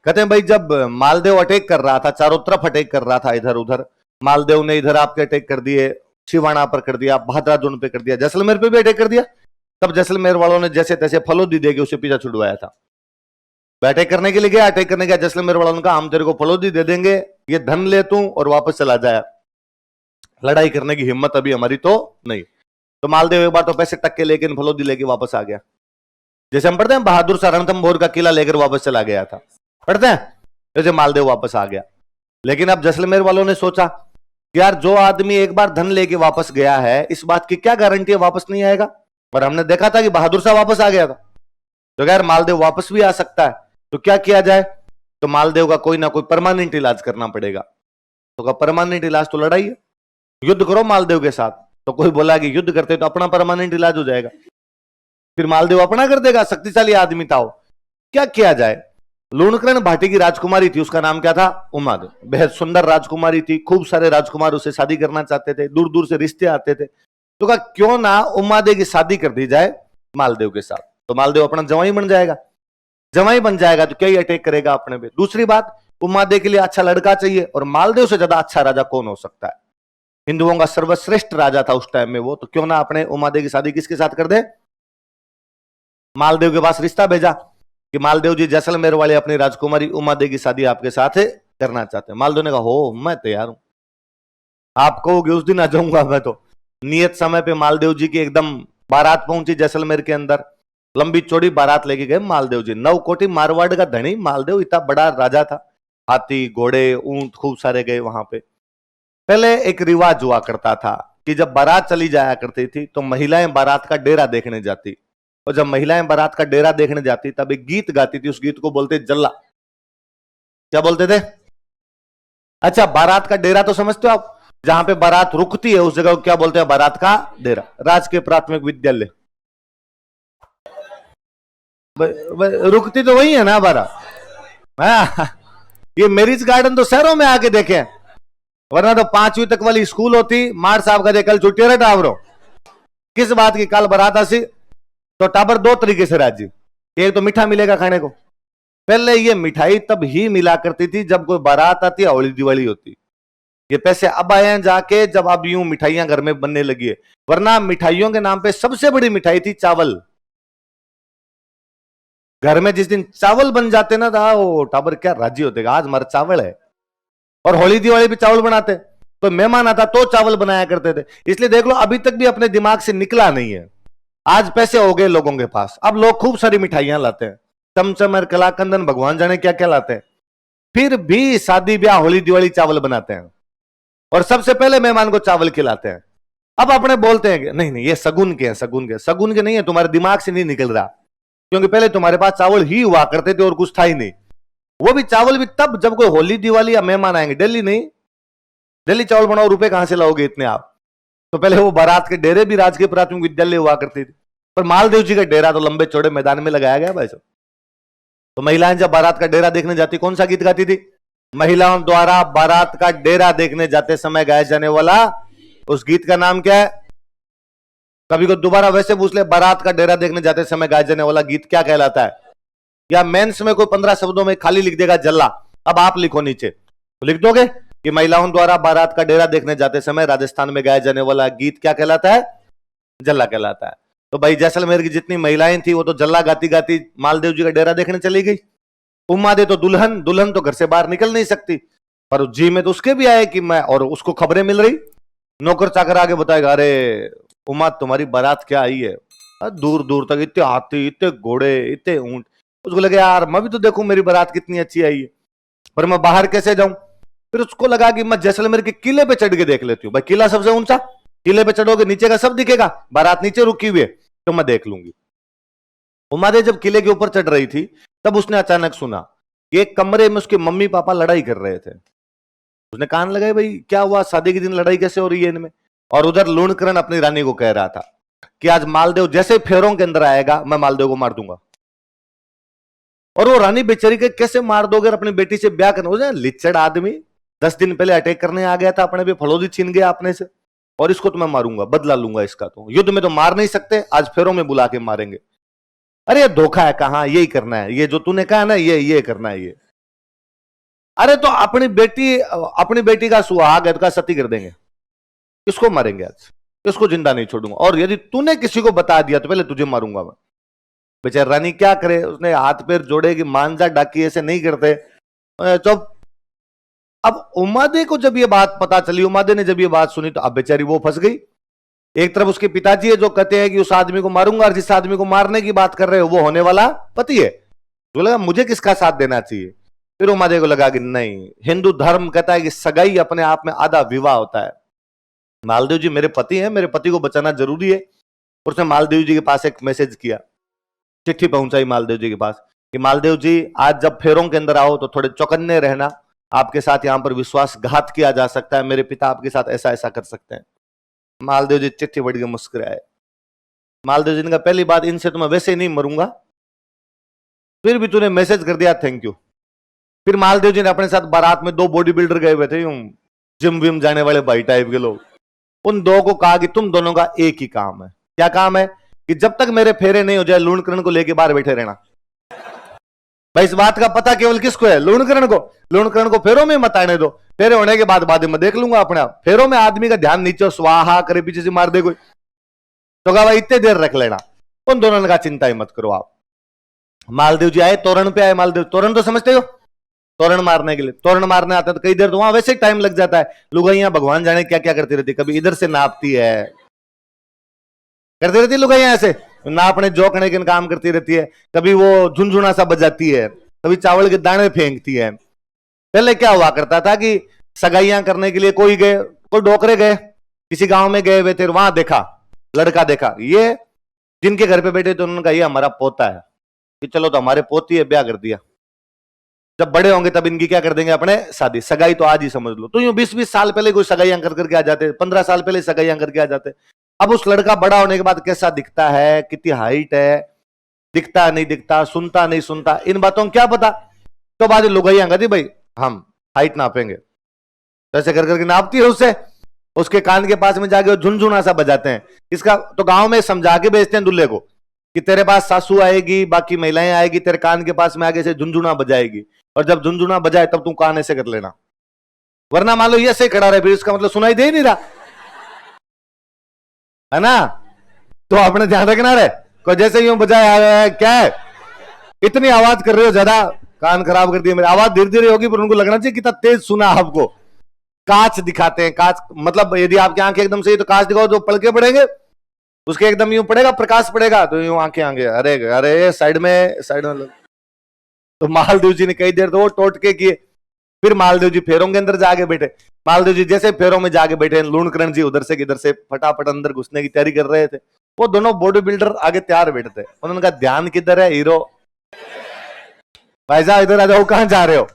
कहते हैं भाई जब मालदेव अटैक कर रहा था, चारों तरफ अटैक कर रहा था, इधर उधर, मालदेव ने इधर आपके अटैक कर दिए, छिवाणा पर कर दिया, बहादुरगढ़ पे कर दिया, जैसलमेर पे भी अटैक कर दिया। तब जैसलमेर वालों ने जैसे तैसे फलोदी देके उसे पीछा छुड़वाया था। अटैक करने के लिए गया, अटैक करने गया, जैसलमेर वालों ने कहा हम तेरे को फलोदी दे देंगे, ये धन ले तू और वापस चला जाए, लड़ाई करने की हिम्मत अभी हमारी तो नहीं। तो मालदेव एक बार तो पैसे टक्के लेके फलोदी लेके वापस आ गया। जैसे हम पढ़ते हैं बहादुर शाह रणथंभौर का किला लेकर वापस चला गया था, पढ़ते हैं, जैसे मालदेव वापस आ गया। लेकिन अब जैसलमेर वालों ने सोचा कि यार जो आदमी एक बार धन लेके वापस गया है, इस बात की क्या गारंटी है वापस नहीं आएगा। और हमने देखा था कि बहादुर शाह वापस आ गया था, तो यार मालदेव वापस भी आ सकता है, तो क्या किया जाए। तो मालदेव का कोई ना कोई परमानेंट इलाज करना पड़ेगा। तो का परमानेंट इलाज तो लड़ाई है, युद्ध करो मालदेव के साथ। तो कोई बोला कि युद्ध करते तो अपना परमानेंट इलाज हो जाएगा, फिर मालदेव अपना कर देगा, शक्तिशाली आदमी था वो। क्या किया जाए। लूणकरण भाटी की राजकुमारी थी, उसका नाम क्या था, उमादेव। बेहद सुंदर राजकुमारी थी, खूब सारे राजकुमार उसे शादी करना चाहते थे, दूर दूर से रिश्ते आते थे। तो कहा क्यों ना उमादेव की शादी कर दी जाए मालदेव के साथ, तो मालदेव अपना जवाई बन जाएगा। जवाई बन जाएगा तो क्या ही अटैक करेगा अपने पे। दूसरी बात, उमादेव के लिए अच्छा लड़का चाहिए, और मालदेव से ज्यादा अच्छा राजा कौन हो सकता है। हिंदुओं का सर्वश्रेष्ठ राजा था उस टाइम में वो, तो क्यों ना अपने उमादेव की शादी किसके साथ कर दे। मालदेव के पास रिश्ता भेजा कि मालदेव जी जैसलमेर वाले अपनी राजकुमारी उमादेव की शादी आपके साथ करना चाहते हैं। मालदेव ने कहा हो मैं तैयार हूं, आप कहोगे उस दिन आ जाऊंगा मैं। तो नियत समय पे मालदेव जी की एकदम बारात पहुंची जैसलमेर के अंदर, लंबी चौड़ी बारात लेके गए मालदेव जी। 9 कोटी मारवाड़ का धनी मालदेव, इतना बड़ा राजा था, हाथी घोड़े ऊंट खूब सारे गए वहां पे। पहले एक रिवाज हुआ करता था कि जब बारात चली जाया करती थी तो महिलाएं बारात का डेरा देखने जाती, और जब महिलाएं बारात का डेरा देखने जाती तब एक गीत गाती थी, उस गीत को बोलते जल्ला। क्या बोलते थे। अच्छा, बारात का डेरा तो समझते हो आप, जहां पे बारात रुकती है उस जगह को क्या बोलते हैं, बारात का डेरा। राजकीय प्राथमिक विद्यालय रुकती तो वही है ना बारात। ये मैरिज गार्डन तो शहरों में आके देखे, वरना तो 5वीं तक वाली स्कूल होती, मार साहब का कल छुट्टी रहे टावरो, किस बात की कल बारात आसी। तो टाबर 2 तरीके से राजी, एक तो मीठा मिलेगा खाने को। पहले ये मिठाई तब ही मिला करती थी जब कोई बारात आती, होली दिवाली होती। ये पैसे अब आए हैं जाके जब अब यूं मिठाइयां घर में बनने लगी है, वरना मिठाइयों के नाम पे सबसे बड़ी मिठाई थी चावल। घर में जिस दिन चावल बन जाते ना था वो टाबर क्या राजी होते, आज हमारा चावल है। और होली दिवाली भी चावल बनाते, तो मेहमान आता तो चावल बनाया करते थे। इसलिए देख लो अभी तक भी अपने दिमाग से निकला नहीं है। आज पैसे हो गए लोगों के पास, अब लोग खूब सारी मिठाइयां लाते हैं, चमचम और कलाकंदन भगवान जाने क्या क्या लाते हैं, फिर भी शादी ब्याह होली दिवाली चावल बनाते हैं और सबसे पहले मेहमान को चावल खिलाते हैं। अब अपने बोलते हैं कि नहीं नहीं ये सगुन के हैं, सगुन के नहीं है, तुम्हारे दिमाग से नहीं निकल रहा, क्योंकि पहले तुम्हारे पास चावल ही हुआ करते थे और कुछ था ही नहीं। वो भी चावल भी तब जब कोई होली दिवाली या मेहमान आएंगे, डेली नहीं। डेली चावल बनाओ, रुपए कहां से लाओगे इतने आप। तो पहले वो बारात के डेरे भी राजकीय प्राथमिक विद्यालय हुआ करते थे, पर मालदेव जी का डेरा तो लंबे चौड़े मैदान में लगाया गया भाई साहब। तो महिलाएं जब बारात का डेरा देखने जाती कौन सा गीत गाती थी, महिलाओं द्वारा बारात का डेरा देखने जाते समय गाया जाने वाला उस गीत का नाम क्या है। कभी को दोबारा वैसे पूछ ले, बारात का डेरा देखने जाते समय गाया जाने वाला गीत क्या कहलाता है। या मेंस में कोई 15 शब्दों में खाली लिख देगा जल्ला, अब आप लिखो नीचे, तो लिख दोगे कि महिलाओं द्वारा बारात का डेरा देखने जाते समय राजस्थान में गाया जाने वाला गीत क्या कहलाता है, जल्ला कहलाता है। तो भाई जैसलमेर की जितनी महिलाएं थी वो तो जल्ला गाती गाती मालदेव जी का डेरा देखने चली गई। उम्मादे तो दुल्हन तो घर से बाहर निकल नहीं सकती, पर जी में तो उसके भी आए कि मैं, और उसको खबरें मिल रही, नौकर चाकर आगे बताएगा अरे उम्मा तुम्हारी बारात क्या आई है, दूर दूर तक इतने हाथी, इतने घोड़े, इतने ऊंट। उसको लगे यार मैं भी तो देखूं मेरी बारात कितनी अच्छी आई है, पर मैं बाहर कैसे जाऊं। फिर उसको लगा कि मैं जैसलमेर के किले पे चढ़ के देख लेती हूँ, भाई किला सबसे ऊंचा, किले पे चढ़ोगे नीचे का सब दिखेगा, बारात नीचे रुकी हुई है तो मैं देख लूंगी। उमादे जब किले के ऊपर चढ़ रही थी तब उसने अचानक सुना कि एक कमरे में उसके मम्मी पापा लड़ाई कर रहे थे। उसने कान लगाए भाई क्या हुआ, शादी के दिन लड़ाई कैसे हो रही है इनमें। और उधर लूणकरण अपनी रानी को कह रहा था कि आज मालदेव जैसे फेरों के अंदर आएगा मैं मालदेव को मार दूंगा। और वो रानी बेचारी के कैसे मार दोगे, अपनी बेटी से ब्याह करना, लिच्चड़ आदमी 10 दिन पहले अटैक करने आ गया था अपने भी, फलोदी छीन गया अपने से, और इसको तो मैं मारूंगा, बदला लूंगा इसका। तो युद्ध में तो मार नहीं सकते, आज फेरों में बुला के मारेंगे। अरे ये धोखा है, कहां यही करना है, ये जो तूने कहा ना ये करना है ये। अरे तो अपनी बेटी का सुहाग है, का सती कर देंगे, किसको मारेंगे आज, किसको जिंदा नहीं छोड़ूंगा, और यदि तूने किसी को बता दिया तो पहले तुझे मारूंगा मैं। बेचारी रानी क्या करे, उसने हाथ पैर जोड़े कि मान जा डाकी, ऐसे नहीं करते, चुप। अब उमादे को जब ये बात पता चली, उमादे ने जब ये बात सुनी, तो अब बेचारी वो फंस गई। एक तरफ उसके पिताजी है जो कहते हैं कि उस आदमी को मारूंगा, और जिस आदमी को मारने की बात कर रहे हो वो होने वाला पति है। तो लगा मुझे किसका साथ देना चाहिए। फिर उमादे को लगा कि नहीं, हिंदू धर्म कहता है कि सगाई अपने आप में आधा विवाह होता है। मालदेव जी मेरे पति हैं, मेरे पति को बचाना जरूरी है। और उसने मालदेव जी के पास एक मैसेज किया, चिट्ठी पहुंचाई मालदेव जी के पास कि मालदेव जी आज जब फेरों के अंदर आओ तो थोड़े चौकन्ने रहना, आपके साथ यहां पर विश्वासघात किया जा सकता है, मेरे पिता आपके साथ ऐसा ऐसा कर सकते हैं। मालदेव जी चिट्ठी पढ़ के मुस्कुराए। मालदेव जी ने कहा पहली बात, इनसे तो मैं वैसे ही नहीं मरूंगा, फिर भी तूने मैसेज कर दिया, थैंक यू। फिर मालदेव जी ने अपने साथ बारात में 2 बॉडी बिल्डर गए हुए थे, जिम विम जाने वाले भाई टाइप के लोग, उन 2 को कहा कि तुम दोनों का एक ही काम है। क्या काम है? कि जब तक मेरे फेरे नहीं हो जाए लूणकरण को लेके बाहर बैठे रहना। भाई इस बात का पता केवल किसको है? लूणकरण को। लूणकरण को फेरों में मत आने दो, फेरे होने के बाद में देख लूंगा अपने आप। फेरों में आदमी का ध्यान नीचे स्वाहा करे, पीछे से मार दे कोई, तो कहा भाई इतने देर रख लेना। उन दोनों ने कहा चिंता ही मत करो आप। मालदेव जी आए, तोरण पे आए। मालदेव तोरण तो समझते हो, तोरण मारने के लिए, तोरण मारने आते हैं तो कई देर तो वहां वैसे ही टाइम लग जाता है। लुगाइयां भगवान जाने क्या क्या करती रहती, कभी इधर से नापती है, करती रहती लुगाइयां ऐसे नापने जोकने के काम करती रहती है, कभी वो झुनझुना सा बजाती है, कभी चावल के दाने फेंकती है। पहले क्या हुआ करता था कि सगाइयां करने के लिए कोई गए, कोई डोकरे गए, किसी गांव में गए हुए थे, वहां देखा लड़का, देखा ये जिनके घर पे बैठे तो उन्होंने कहा ये हमारा पोता है, कि चलो तो हमारे पोती है, ब्याह कर दिया। जब बड़े होंगे तब इनकी क्या कर देंगे अपने शादी। सगाई तो आज ही समझ लो, तो यूं 20-20 साल पहले कोई सगाइयां कर करके आ जाते, 15 साल पहले सगाइयां करके आ जाते। अब उस लड़का बड़ा होने के बाद कैसा दिखता है, कितनी हाइट है, दिखता नहीं दिखता, सुनता नहीं सुनता, इन बातों को क्या पता। तो बाद लुगाइयां कहती भाई हम हाइट नापेंगे, ऐसे कर करके नापती है उससे, उसके कान के पास में जाके झुनझुना सा बजाते हैं। इसका तो गांव में समझा के भेजते हैं दूल्हे को कि तेरे पास सासू आएगी, बाकी महिलाएं आएगी, तेरे कान के पास में आगे से झुनझुना बजाएगी, और जब झुनझुना बजाए तब तू कान ऐसे कर लेना, वरना मान लो ये ऐसे खड़ा रहे, फिर इसका मतलब सुनाई दे नहीं रहा है ना। तो आपने ध्यान रखना रहे, को जैसे यूं बजाए, क्या है इतनी आवाज कर रहे हो, ज्यादा कान खराब कर दिए मेरी। आवाज धीरे धीरे होगी पर उनको लगना चाहिए कितना तेज सुना आपको। कांच दिखाते हैं, कांच मतलब यदि आपकी आंखें एकदम सही तो कांच दिखाओ, तो पलके पड़ेंगे उसके, एकदम यूं पड़ेगा प्रकाश पड़ेगा तो यूं आंखें आगे, अरे अरे साइड में तो मालदेव जी ने कई देर तो वो टोटके किए। फिर मालदेव जी फेरों के अंदर जाके बैठे। मालदेव जी जैसे फेरों में जाके बैठे, लूणकरण जी उधर से किधर से फटाफट अंदर घुसने की तैयारी कर रहे थे। वो दोनों बॉडी बिल्डर आगे तैयार बैठे थे। उन्होंने कहा ध्यान किधर है हीरो, भाई साहब इधर आ जाओ, कहां जा रहे हो।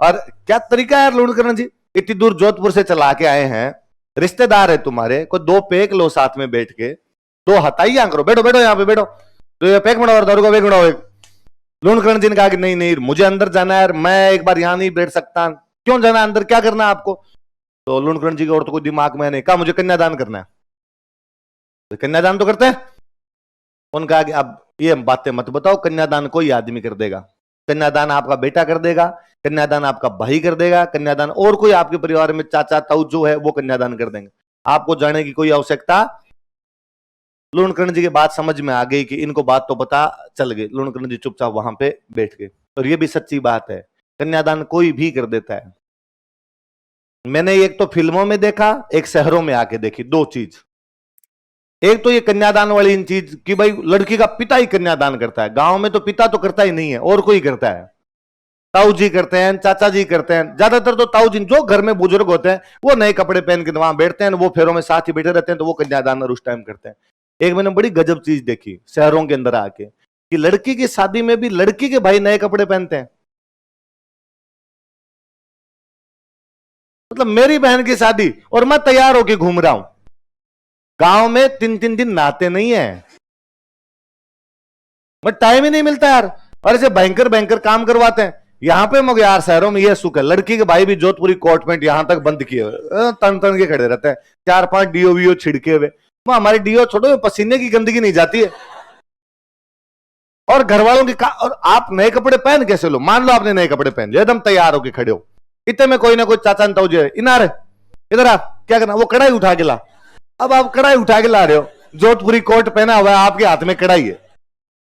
और क्या तरीका है लूणकरण जी, इतनी दूर जोधपुर से चला के आए हैं, रिश्तेदार है तुम्हारे, कोई 2 पैक लो साथ में बैठ के, 2 हथाइयां करो, बैठो बैठो यहाँ पे बैठो, तो ये पैक बनाओ और दारू का पैक बनाओ। लूणकरण जी ने कहा कि नहीं नहीं मुझे अंदर जाना है, मैं एक बार यहां नहीं बैठ सकता। क्यों जाना अंदर, क्या करना है आपको? तो लूणकरण जी के और तो कोई दिमाग में नहीं, कहा मुझे कन्यादान करना है। तो कन्यादान तो करते हैं। उन्होंने कहा कि अब ये बातें मत बताओ, कन्यादान कोई आदमी कर देगा, कन्यादान आपका बेटा कर देगा, कन्यादान आपका भाई कर देगा, कन्यादान और कोई आपके परिवार में चाचा ताऊ जो है वो कन्यादान कर देंगे, आपको जाने की कोई आवश्यकता। लूणकरण जी की बात समझ में आ गई कि इनको बात तो पता चल गई। लूणकरण जी चुपचाप वहां पे बैठ गए। और ये भी सच्ची बात है, कन्यादान कोई भी कर देता है। मैंने एक तो फिल्मों में देखा, एक शहरों में आके देखी, 2 चीज। एक तो ये कन्यादान वाली इन चीज कि भाई लड़की का पिता ही कन्यादान करता है। गांव में तो पिता तो करता ही नहीं है, और कोई करता है, ताऊ जी करते हैं, चाचा जी करते हैं, ज्यादातर तो ताऊ जी जो घर में बुजुर्ग होते हैं वो नए कपड़े पहन के वहां बैठते हैं, वो फेरों में साथ ही बैठे रहते हैं, तो वो कन्यादान उस टाइम करते हैं। एक मैंने बड़ी गजब चीज देखी शहरों के अंदर आके कि लड़की की शादी में भी लड़की के भाई नए कपड़े पहनते हैं। मतलब मेरी बहन की शादी और मैं तैयार होके घूम रहा हूं, गांव में 3-3 दिन नहाते नहीं है, मैं टाइम ही नहीं मिलता यार, और ऐसे भयंकर भयंकर काम करवाते हैं। यहां पे मगर यार शहरों में ये सुख है, लड़की के भाई भी जोधपुरी कोट पैंट यहां तक बंद किए हुए तन तन के खड़े रहते हैं, 4-5 डीओ वीओ छिड़के हुए। वो हमारी डीओ छोड़ो, पसीने की गंदगी नहीं जाती है। और घर वालों की और आप नए कपड़े पहन कैसे लो, मान लो आपने नए कपड़े पहन जो एकदम तैयार होके खड़े हो, इतने में कोई ना कोई चाचा तो इनार इधर आ, क्या करना, वो कढ़ाई उठा के ला। अब आप कढ़ाई उठा के ला रहे हो, जोधपुरी कोट पहना हुआ है, आपके हाथ में कढ़ाई है।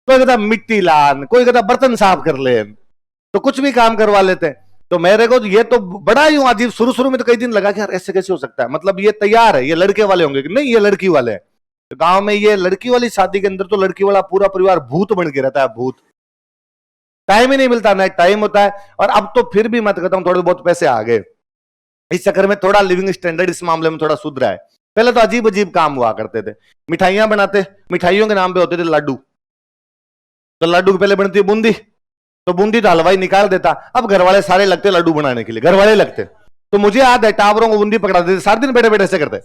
कोई कहता मिट्टी लान, कोई कहता बर्तन साफ कर ले, तो कुछ भी काम करवा लेते हैं। तो मेरे को ये तो बड़ा ही अजीब, शुरू शुरू में तो कई दिन लगा कि यार ऐसे कैसे हो सकता है, मतलब ये तैयार है, ये लड़के वाले होंगे, कि नहीं ये लड़की वाले हैं। तो गांव में ये लड़की वाली शादी के अंदर तो लड़की वाला पूरा परिवार भूत बन के रहता है, भूत। टाइम ही नहीं मिलता, ना टाइम होता है। और अब तो फिर भी मैं कहता हूं थोड़े बहुत पैसे आ गए, इस चक्कर में थोड़ा लिविंग स्टैंडर्ड इस मामले में थोड़ा सुधरा है। पहले तो अजीब अजीब काम हुआ करते थे, मिठाइयां बनाते, मिठाइयों के नाम पे होते थे लड्डू। तो लड्डू की पहले बनती है बूंदी, तो बूंदी तो हलवाई निकाल देता। अब घर वाले सारे लगते लड्डू बनाने के लिए, घर वाले लगते। तो मुझे याद है टावरों को बूंदी पकड़ा देते, सारे दिन बैठे बैठे ऐसे करते,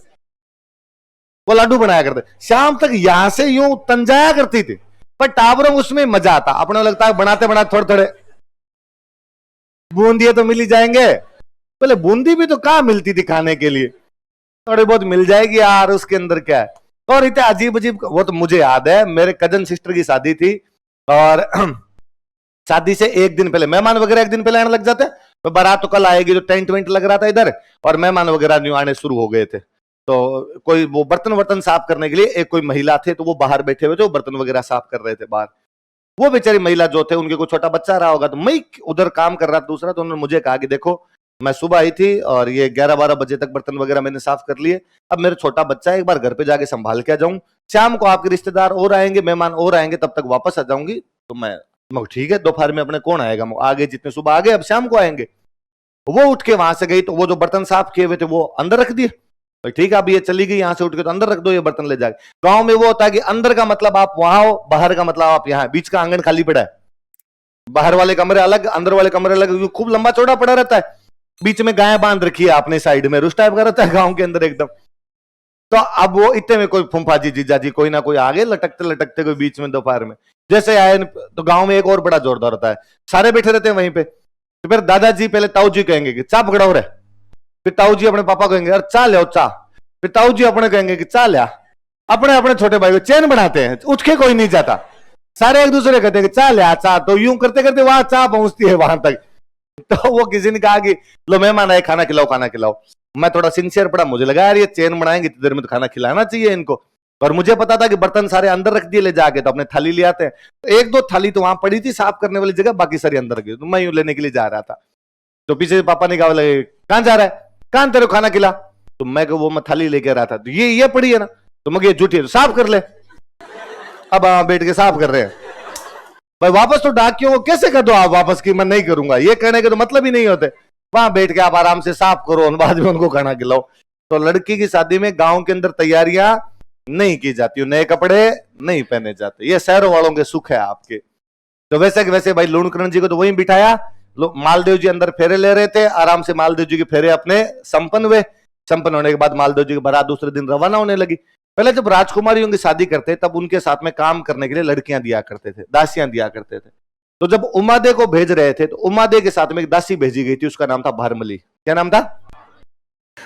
वो लड्डू बनाया करते। शाम तक यहां से यूं तंजाया करती थी, पर टावरों उसमें मजा आता। अपने लगता है बनाते बनाते थोड़े थोड़े बूंदी तो मिल ही जाएंगे। पहले बूंदी भी तो कहां मिलती थी खाने के लिए, थोड़ी बहुत मिल जाएगी यार, उसके अंदर क्या है। और इतने अजीब अजीब, वो तो मुझे याद है मेरे कजन सिस्टर की शादी थी, और शादी से एक दिन पहले मेहमान वगैरह एक दिन पहले आने लग जाते। तो बारात तो कल आएगी, जो टेंट वेंट लग रहा था इधर, और मेहमान वगैरह न्यू आने शुरू हो गए थे। तो कोई वो बर्तन वर्तन साफ करने के लिए एक कोई महिला थे, तो वो बाहर बैठे हुए थे, वो बर्तन वगैरह साफ कर रहे थे बाहर। वो बेचारी महिला जो थे, उनके कोई छोटा बच्चा रहा होगा, तो मैं उधर काम कर रहा था दूसरा, तो उन्होंने मुझे कहा कि देखो मैं सुबह आई थी और ये 11-12 बजे तक बर्तन वगैरह मैंने साफ कर लिए, अब मेरा छोटा बच्चा है, एक बार घर पे जाके संभाल के आ जाऊं, शाम को आपके रिश्तेदार और आएंगे, मेहमान और आएंगे, तब तक वापस आ जाऊंगी। तो मैं ठीक है, दोपहर में अपने कौन आएगा, आगे जितने सुबह आ गए अब शाम को आएंगे। वो उठ के वहां से गई, तो वो जो बर्तन साफ किए हुए थे वो अंदर रख दिए। तो ठीक है, अब ये चली गई यहाँ से उठ के, तो अंदर रख दो ये बर्तन ले जाके। गांव में वो होता है कि अंदर का मतलब आप वहां हो, बाहर का मतलब आप यहाँ, बीच का आंगन खाली पड़ा है, बाहर वाले कमरे अलग, अंदर वाले कमरे अलग, खूब लंबा चौड़ा पड़ा रहता है। बीच में गाय बांध रखी है आपने साइड में, रुस टाइप का रहता है गांव के अंदर एकदम। तो अब वो इतने में कोई फूफाजी जीजाजी कोई ना कोई आगे लटकते लटकते कोई बीच में दोपहर में जैसे आए, तो गांव में एक और बड़ा जोरदार होता है, सारे बैठे रहते हैं वहीं पे। तो फिर दादाजी पहले ताऊ जी कहेंगे कि चा पकड़ाओ रे, फिर ताऊ जी अपने पापा कहेंगे अरे चा ले चा, फिर ताऊ जी अपने कहेंगे कि चा लिया, अपने अपने छोटे भाई को चैन बनाते हैं, उठ के कोई नहीं जाता, सारे एक दूसरे कहते हैं कि चा लिया चा, तो यूं करते करते वहां चा पहुंचती है वहां तक। तो वो किसी ने कहा कि लो मेहमान आए, खाना खिलाओ खाना खिलाओ। मैं थोड़ा सिंसियर पड़ा, मुझे लगा यार ये चेन बनाएंगे इतनी देर में, तो खाना खिलाना चाहिए इनको। और मुझे पता था कि बर्तन सारे अंदर रख दिए ले जाके, तो अपने थाली ले आते हैं। तो एक दो थाली तो वहां पड़ी थी साफ करने वाली जगह, बाकी सारी अंदर गई, तो मैं यूं लेने के लिए जा रहा था। तो पीछे से पापा ने कहा लगे कहां जा रहा है, कहां तेरे खाना खिला, तो मैं वो मैं थाली लेके रहा था, तो ये पड़ी है ना, तो मैं झूठी है तो साफ कर ले। अब बैठ के साफ कर रहे हैं भाई, वापस तो डाकियों को कैसे कर दो आप वापस की मैं नहीं करूंगा, ये कहने के तो मतलब ही नहीं होते। वहां बैठ के आप आराम से साफ करो और बाद में उनको खाना खिलाओ। तो लड़की की शादी में गांव के अंदर तैयारियां नहीं की जाती, नए कपड़े नहीं पहने जाते, ये शहरों वालों के सुख है आपके। तो वैसे के वैसे भाई लूणकरण जी को तो वहीं बिठाया, मालदेव जी अंदर फेरे ले रहे थे, आराम से मालदेव जी के फेरे अपने संपन्न हुए। संपन्न होने के बाद मालदेव जी की बारात दूसरे दिन रवाना होने लगी। पहले जब राजकुमारियों की शादी करते तब उनके साथ में काम करने के लिए लड़कियां दिया करते थे, दासियां दिया करते थे। तो जब उमादे को भेज रहे थे तो उमादे के साथ में एक दासी भेजी गई थी, उसका नाम था भारमली। क्या नाम था?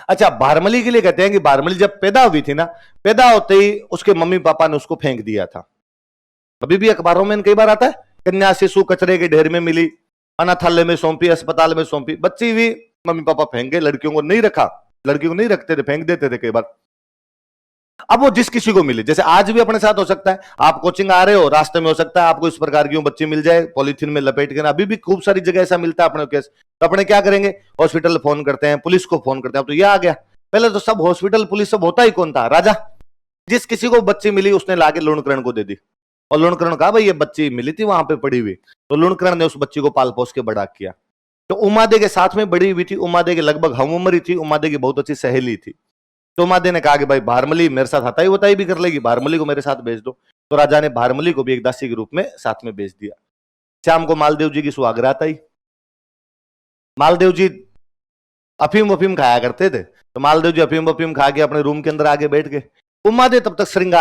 अच्छा, भारमली के लिए कहते हैं कि भारमली जब पैदा हुई थी ना, पैदा होते ही उसके मम्मी पापा ने उसको फेंक दिया था। अभी भी अखबारों में कई बार आता है, कन्या शिशु कचरे के ढेर में मिली, अनाथालय में सौंपी, अस्पताल में सौंपी, बच्ची भी मम्मी पापा फेंक गए, लड़कियों को नहीं रखा, लड़कियों को नहीं रखते थे, फेंक देते थे कई बार। अब वो जिस किसी को मिले, जैसे आज भी अपने साथ हो सकता है, आप कोचिंग आ रहे हो, रास्ते में हो सकता है आपको इस प्रकार की बच्ची मिल जाए पॉलीथीन में लपेट के ना, अभी भी खूब सारी जगह ऐसा मिलता है अपने केस। तो अपने क्या करेंगे, हॉस्पिटल फोन करते हैं, पुलिस को फोन करते हैं। अब तो ये आ गया, पहले तो सब हॉस्पिटल पुलिस सब होता ही कौन था, राजा। जिस किसी को बच्ची मिली उसने लाके लूणकरण को दे दी, और लूणकरण कहा भाई ये बच्ची मिली थी वहां पे पड़ी हुई, तो लूणकरण ने उस बच्ची को पाल पोस के बड़ा किया। तो उमादे के साथ में बड़ी हुई थी, उमादे के लगभग हम उम्र ही थी, उमादे की बहुत अच्छी सहेली थी। तो उमादे ने कहा कि भाई भारमली मेरे साथ हताई वताई भी कर लेगी, भारमली को मेरे साथ भेज दो। तो राजा ने भारमली को भी एक दासी के रूप में साथ में भेज दिया। शाम को मालदेव जी की सुहागरात आई। मालदेव जी अफीम वफीम खाया करते थे, तो मालदेव जी अफीम वफीम खा के अपने रूम के अंदर आगे बैठ गए। उमादे तब तक श्रृंगार